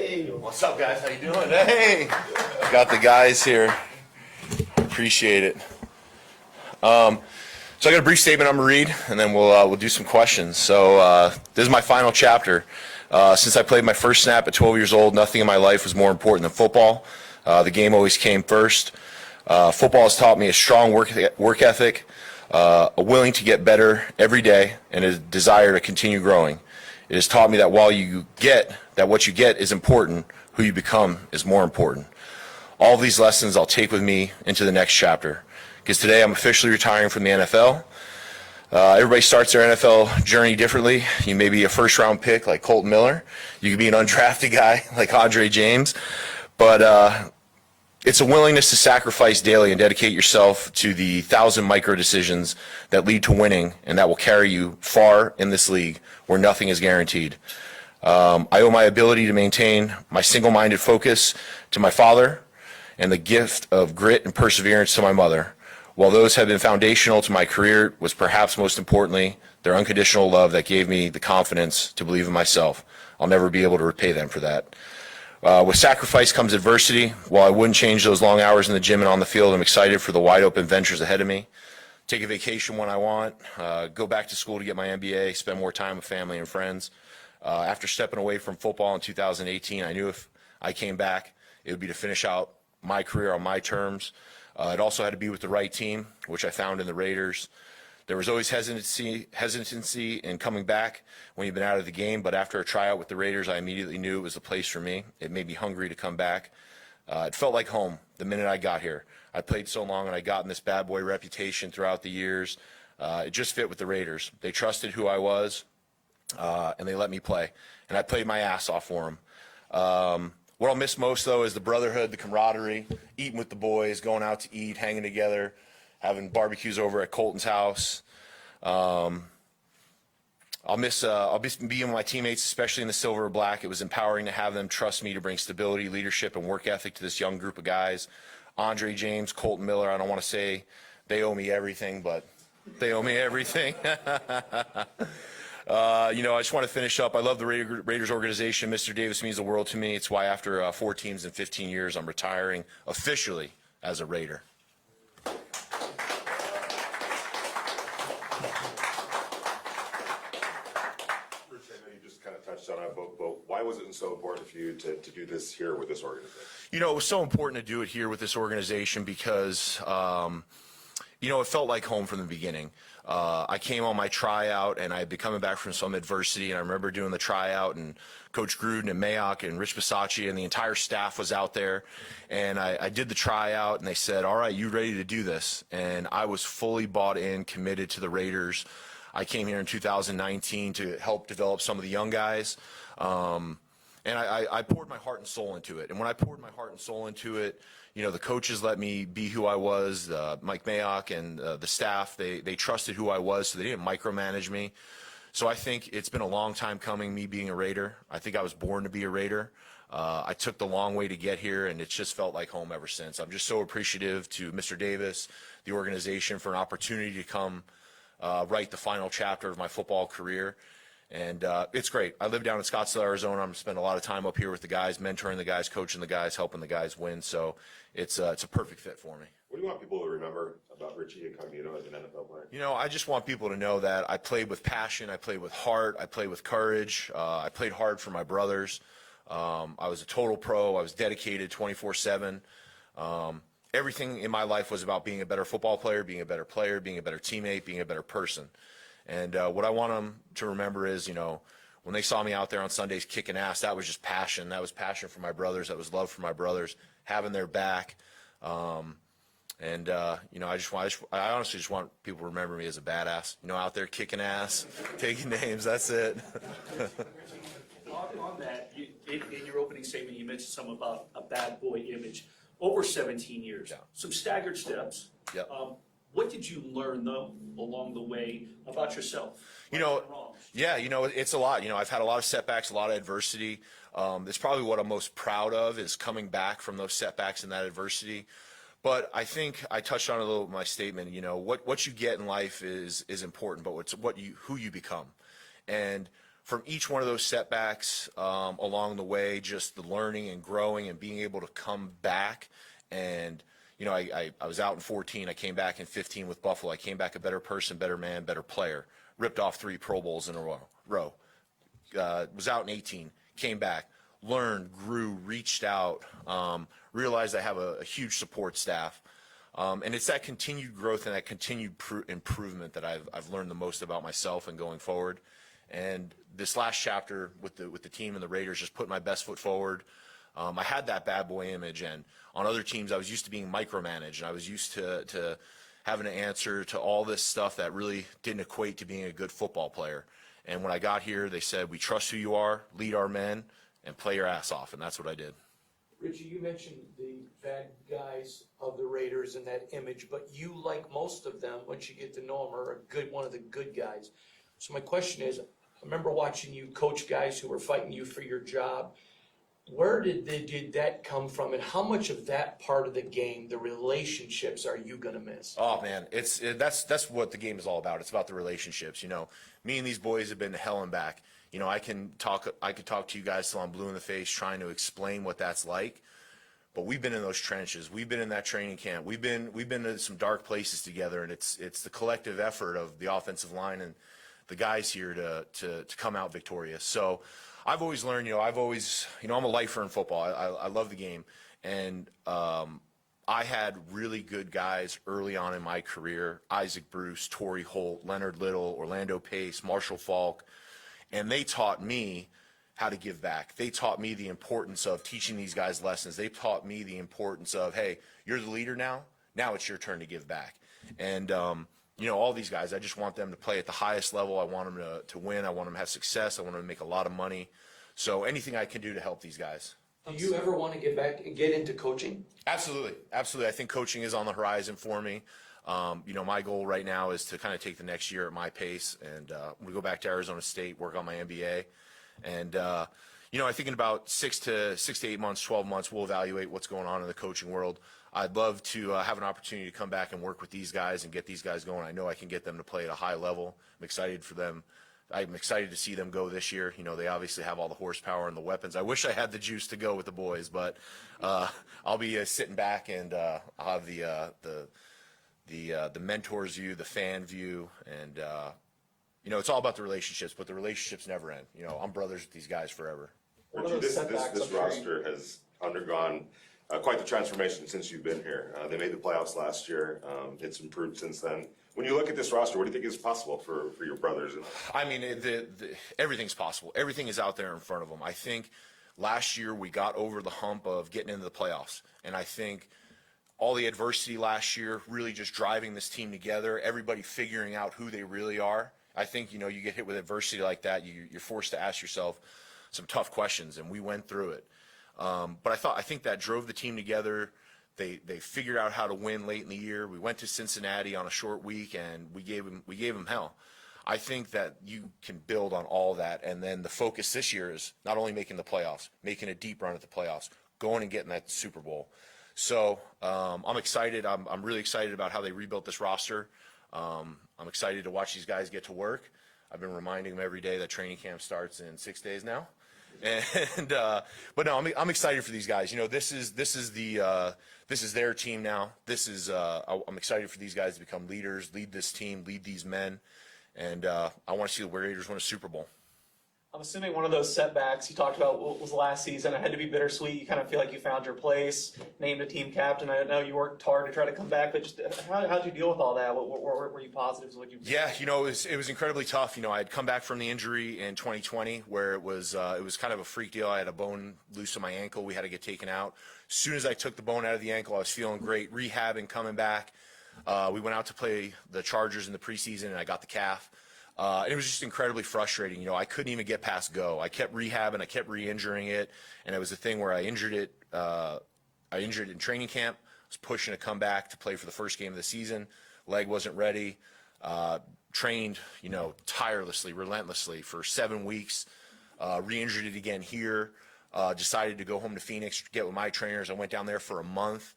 Hey, what's up, guys? How you doing? Hey, got the guys here. Appreciate it. So I got a brief statement I'm gonna read, and then we'll do some questions. So this is my final chapter. Since I played my first snap at 12 years old, nothing in my life was more important than football. The game always came first. Football has taught me a strong work ethic, a willing to get better every day, and a desire to continue growing. It has taught me that what you get is important, who you become is more important. All of these lessons I'll take with me into the next chapter, because today I'm officially retiring from the NFL. Everybody starts their NFL journey differently. You may be a first-round pick like Colton Miller. You could be an undrafted guy like Andre James. But it's a willingness to sacrifice daily and dedicate yourself to the 1,000 micro decisions that lead to winning and that will carry you far in this league where nothing is guaranteed. I owe my ability to maintain my single-minded focus to my father and the gift of grit and perseverance to my mother. While those have been foundational to my career, was perhaps most importantly their unconditional love that gave me the confidence to believe in myself. I'll never be able to repay them for that. With sacrifice comes adversity. While I wouldn't change those long hours in the gym and on the field, I'm excited for the wide open ventures ahead of me. Take a vacation when I want, go back to school to get my MBA, spend more time with family and friends. After stepping away from football in 2018, I knew if I came back, it would be to finish out my career on my terms. It also had to be with the right team, which I found in the Raiders. There was always hesitancy in coming back when you've been out of the game, but after a tryout with the Raiders, I immediately knew it was the place for me. It made me hungry to come back. It felt like home the minute I got here. I played so long and I gotten this bad boy reputation throughout the years. It just fit with the Raiders. They trusted who I was, and they let me play. And I played my ass off for them. What I'll miss most, though, is the brotherhood, the camaraderie, eating with the boys, going out to eat, hanging together, having barbecues over at Colton's house. I'll miss being with my teammates, especially in the silver or black. It was empowering to have them trust me to bring stability, leadership, and work ethic to this young group of guys. Andre James, Colton Miller, I don't want to say they owe me everything, but they owe me everything. I just want to finish up. I love the Raiders organization. Mr. Davis means the world to me. It's why after 4 teams in 15 years, I'm retiring officially as a Raider. Rich, I know you just kind of touched on it, but why was it so important for you to do this here with this organization? It was so important to do it here with this organization because, it felt like home from the beginning. I came on my tryout, and I had been coming back from some adversity, and I remember doing the tryout, and Coach Gruden and Mayock and Rich Bisaccia and the entire staff was out there, and I did the tryout, and they said, all right, you ready to do this? And I was fully bought in, committed to the Raiders. I came here in 2019 to help develop some of the young guys, and I poured my heart and soul into it. And when I poured my heart and soul into it, the coaches let me be who I was. Mike Mayock and the staff, they trusted who I was, so they didn't micromanage me. So I think it's been a long time coming, me being a Raider. I think I was born to be a Raider. I took the long way to get here, and it's just felt like home ever since. I'm just so appreciative to Mr. Davis, the organization, for an opportunity to come write the final chapter of my football career. And it's great. I live down in Scottsdale, Arizona. I'm spending a lot of time up here with the guys, mentoring the guys, coaching the guys, helping the guys win. So it's a perfect fit for me. What do you want people to remember about Richie Incognito as an NFL player? I just want people to know that I played with passion. I played with heart. I played with courage. I played hard for my brothers. I was a total pro. I was dedicated 24/7. Everything in my life was about being a better football player, being a better teammate, being a better person. And what I want them to remember is, when they saw me out there on Sundays kicking ass, that was just passion. That was passion for my brothers. That was love for my brothers, having their back. I honestly just want people to remember me as a badass, out there kicking ass, taking names. That's it. On that, in your opening statement, you mentioned something about a bad boy image. Over 17 years, some staggered steps. Yep. What did you learn, though, along the way about yourself? It's a lot. I've had a lot of setbacks, a lot of adversity. It's probably what I'm most proud of is coming back from those setbacks and that adversity. But I think I touched on it a little in my statement. What you get in life is important, but who you become. And from each one of those setbacks along the way, just the learning and growing and being able to come back. And, I was out in 14. I came back in 15 with Buffalo. I came back a better person, better man, better player. Ripped off 3 Pro Bowls in a row. Was out in 18. Came back. Learned, grew, reached out, realized I have a huge support staff. And it's that continued growth and that continued improvement that I've learned the most about myself and going forward. And this last chapter with the team and the Raiders, just put my best foot forward. I had that bad boy image, and on other teams I was used to being micromanaged, and I was used to having to answer to all this stuff that really didn't equate to being a good football player. And when I got here, they said, we trust who you are, lead our men, and play your ass off, and that's what I did. Richie, you mentioned the bad guys of the Raiders and that image, but you, like most of them, once you get to know them, are one of the good guys. So my question is, I remember watching you coach guys who were fighting you for your job. Where did that come from, and how much of that part of the game, the relationships, are you going to miss? Oh man, that's what the game is all about. It's about the relationships. Me and these boys have been to hell and back. I could talk to you guys till I'm blue in the face trying to explain what that's like. But we've been in those trenches. We've been in that training camp. We've been to some dark places together, and it's the collective effort of the offensive line and the guys here to come out victorious. So I've always learned, I'm a lifer in football. I love the game. And I had really good guys early on in my career, Isaac Bruce, Torrey Holt, Leonard Little, Orlando Pace, Marshall Faulk, and they taught me how to give back. They taught me the importance of teaching these guys lessons. They taught me the importance of, hey, you're the leader now. Now it's your turn to give back. And, all these guys, I just want them to play at the highest level. I want them to win. I want them to have success. I want them to make a lot of money. So anything I can do to help these guys. Do you ever want to get back and get into coaching? Absolutely. Absolutely. I think coaching is on the horizon for me. My goal right now is to kind of take the next year at my pace, and we go back to Arizona State, work on my MBA. And, I think in about 6 to 8 months, 12 months, we'll evaluate what's going on in the coaching world. I'd love to have an opportunity to come back and work with these guys and get these guys going. I know I can get them to play at a high level. I'm excited for them. I'm excited to see them go this year. They obviously have all the horsepower and the weapons. I wish I had the juice to go with the boys, but I'll be sitting back, and I'll have the mentor's view, the fan view, and it's all about the relationships, but the relationships never end. I'm brothers with these guys forever. Richie, this roster has undergone quite the transformation since you've been here. They made the playoffs last year. It's improved since then. When you look at this roster, what do you think is possible for your brothers? I mean, everything's possible. Everything is out there in front of them. I think last year we got over the hump of getting into the playoffs, and I think all the adversity last year really just driving this team together, everybody figuring out who they really are. I think, you get hit with adversity like that, you're forced to ask yourself some tough questions, and we went through it. But I think that drove the team together. They figured out how to win late in the year. We went to Cincinnati on a short week, and we gave them hell. I think that you can build on all that, and then the focus this year is not only making the playoffs, making a deep run at the playoffs, going and getting that Super Bowl. So I'm excited. I'm really excited about how they rebuilt this roster. I'm excited to watch these guys get to work. I've been reminding them every day that training camp starts in 6 days now. And but no, I'm excited for these guys. This is their team now. I'm excited for these guys to become leaders, lead this team, lead these men, and I want to see the Raiders win a Super Bowl. I'm assuming one of those setbacks you talked about was last season. It had to be bittersweet. You kind of feel like you found your place, named a team captain. I know you worked hard to try to come back, but just how'd you deal with all that? What were you positives? Yeah, it was incredibly tough. I had come back from the injury in 2020 where it was kind of a freak deal. I had a bone loose in my ankle. We had to get taken out. As soon as I took the bone out of the ankle, I was feeling great, rehabbing, coming back. We went out to play the Chargers in the preseason, and I got the calf. And it was just incredibly frustrating. I couldn't even get past go. I kept rehabbing, I kept re-injuring it, and it was a thing where I injured it in training camp. I was pushing to come back to play for the first game of the season. Leg wasn't ready. Trained, tirelessly, relentlessly for 7 weeks. Re-injured it again here. Decided to go home to Phoenix, get with my trainers. I went down there for a month.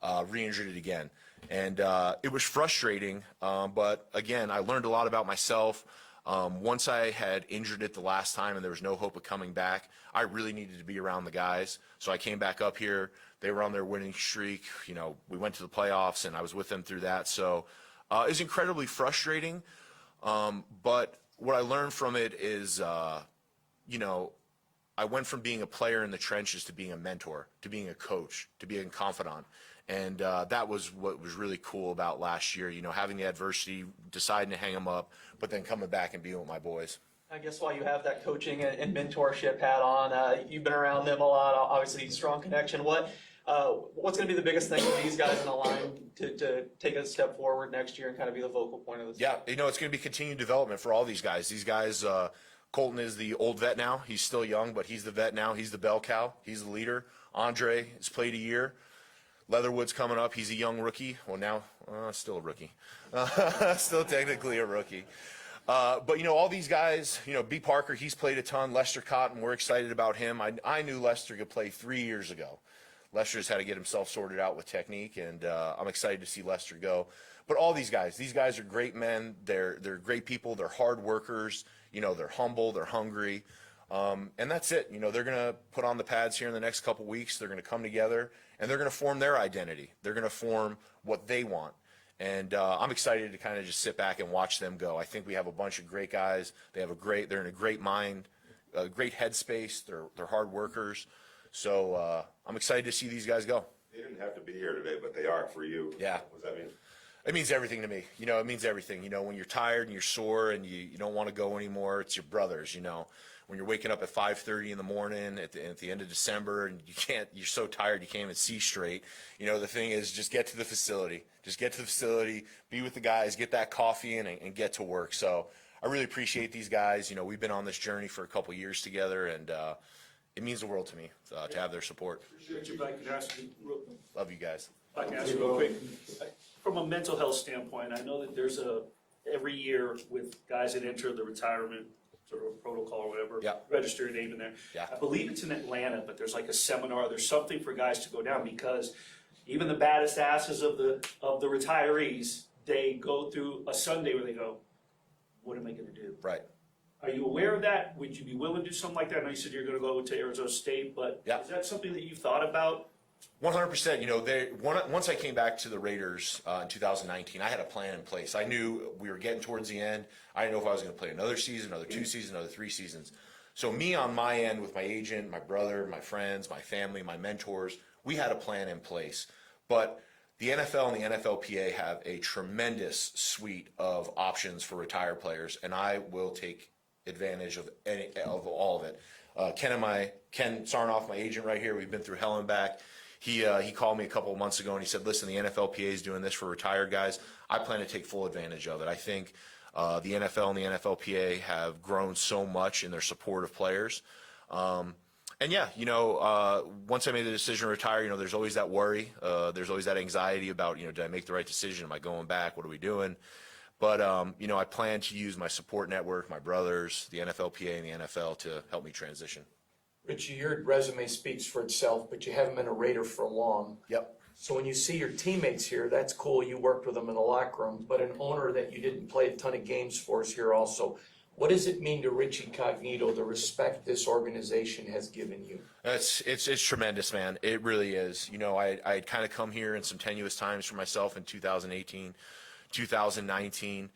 Re-injured it again. And it was frustrating, but again, I learned a lot about myself. Once I had injured it the last time and there was no hope of coming back, I really needed to be around the guys. So I came back up here. They were on their winning streak. You know, we went to the playoffs, and I was with them through that. So it was incredibly frustrating. But what I learned from it is, you know, I went from being a player in the trenches to being a mentor, to being a coach, to being a confidant. And that was what was really cool about last year, you know, having the adversity, deciding to hang them up, but then coming back and being with my boys. I guess while you have that coaching and mentorship hat on, you've been around them a lot, obviously strong connection. What's going to be the biggest thing for these guys in the line to take a step forward next year and kind of be the vocal point of this? Yeah, you know, it's going to be continued development for all these guys. These guys, Colton is the old vet now. He's still young, but he's the vet now. He's the bell cow. He's the leader. Andre has played a year. Leatherwood's coming up. He's a young rookie. Well, now, still a rookie. Still technically a rookie. But, you know, all these guys, you know, B. Parker, he's played a ton. Lester Cotton, we're excited about him. I knew Lester could play 3 years ago. Lester just had to get himself sorted out with technique, and I'm excited to see Lester go. But all these guys are great men. They're great people. They're hard workers. You know, they're humble. They're hungry. And that's it. You know, they're going to put on the pads here in the next couple weeks. They're going to come together, and they're going to form their identity. They're going to form what they want. And I'm excited to kind of just sit back and watch them go. I think we have a bunch of great guys. They're in a great mind, a great headspace. They're hard workers. So I'm excited to see these guys go. They didn't have to be here today, but they are for you. Yeah. What does that mean? It means everything to me. You know, it means everything. You know, when you're tired and you're sore and you don't want to go anymore, it's your brothers, you know. When you're waking up at 5:30 in the morning at the end of December and you're so tired you can't even see straight. You know, the thing is just get to the facility. Just get to the facility, be with the guys, get that coffee in and get to work. So I really appreciate these guys. You know, we've been on this journey for a couple years together, and it means the world to me to have their support. Richard, if I could ask you, Love you guys. if I can ask you real quick, from a mental health standpoint, I know that there's every year with guys that enter the retirement sort of protocol or whatever, Yeah. register your name in there. Yeah. I believe it's in Atlanta, but there's like a seminar, there's something for guys to go down, because even the baddest asses of the retirees, they go through a Sunday where they go, what am I gonna do? Right. Are you aware of that? Would you be willing to do something like that? I know you said you're gonna go to Arizona State, but Yeah. is that something that you thought about? 100%. You know, once I came back to the Raiders in 2019, I had a plan in place. I knew we were getting towards the end. I didn't know if I was going to play another season, another 2 seasons, another 3 seasons. So me on my end with my agent, my brother, my friends, my family, my mentors, we had a plan in place. But the NFL and the NFLPA have a tremendous suite of options for retired players, and I will take advantage of all of it. Ken Sarnoff, my agent right here, we've been through hell and back. He called me a couple of months ago and he said, listen, the NFLPA is doing this for retired guys. I plan to take full advantage of it. I think the NFL and the NFLPA have grown so much in their support of players. And yeah, you know, once I made the decision to retire, you know, there's always that worry. There's always that anxiety about, you know, did I make the right decision? Am I going back? What are we doing? But, you know, I plan to use my support network, my brothers, the NFLPA and the NFL to help me transition. Richie, your resume speaks for itself, but you haven't been a Raider for long. Yep. So when you see your teammates here, that's cool. You worked with them in the locker room, but an owner that you didn't play a ton of games for is here also. What does it mean to Richie Incognito, the respect this organization has given you? It's tremendous, man. It really is. You know, I had kind of come here in some tenuous times for myself in 2018, 2019.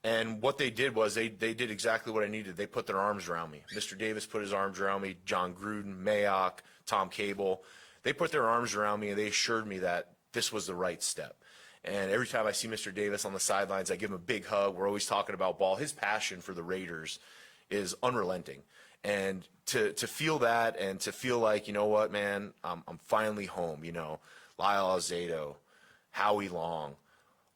And what they did was they did exactly what I needed. They put their arms around me. Mr. Davis put his arms around me, John Gruden, Mayock, Tom Cable. They put their arms around me and they assured me that this was the right step. And every time I see Mr. Davis on the sidelines, I give him a big hug. We're always talking about ball. His passion for the Raiders is unrelenting. And to feel that and to feel like, you know what, man, I'm finally home, you know, Lyle Alzado, Howie Long,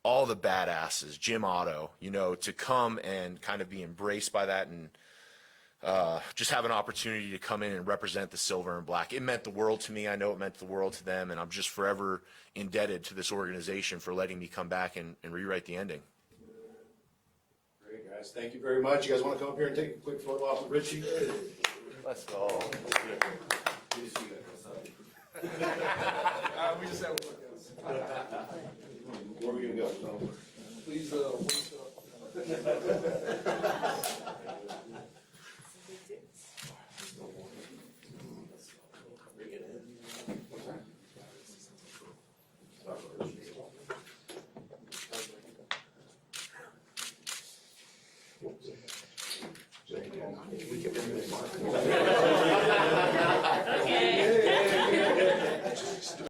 all the badasses, Jim Otto, you know, to come and kind of be embraced by that and just have an opportunity to come in and represent the silver and black. It meant the world to me. I know it meant the world to them, and I'm just forever indebted to this organization for letting me come back and rewrite the ending. Great, guys. Thank you very much. You guys want to come up here and take a quick photo off with Richie? Let's go. Good to see you guys. We just have one. Where are we going to go? Please, wait up. We